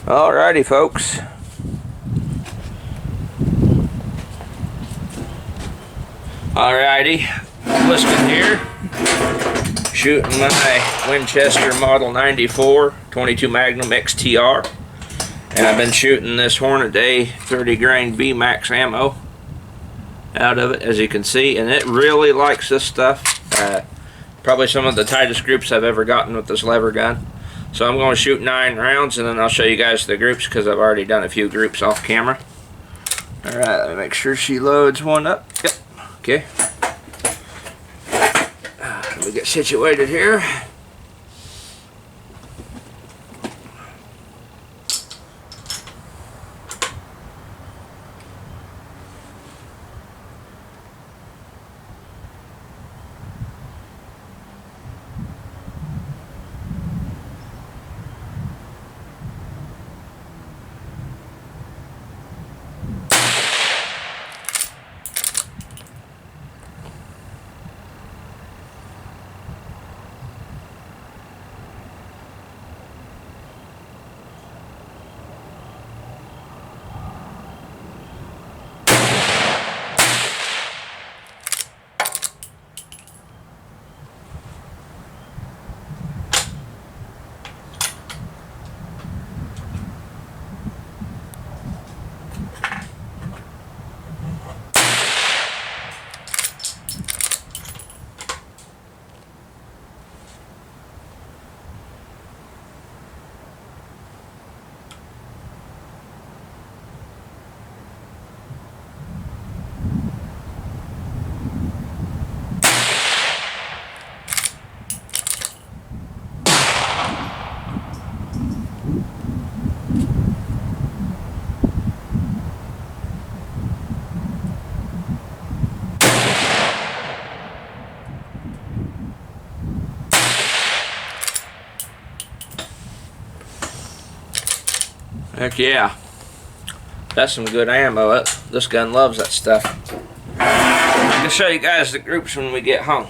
Alrighty, folks. Alrighty, Liston here, shooting my Winchester Model 94 22 Magnum XTR, and I've been shooting this Hornady 30 grain VMAX ammo out of it, as you can see, and it really likes this stuff. Probably some of the tightest groups I've ever gotten with this lever gun. So I'm going to shoot 9 rounds, and then I'll show you guys the groups because I've already done a few groups off camera. Alright, let me make sure she loads one up. Yep. Okay. Let me get situated here. Heck yeah, that's some good ammo. This gun loves that stuff. I can show you guys the groups when we get home.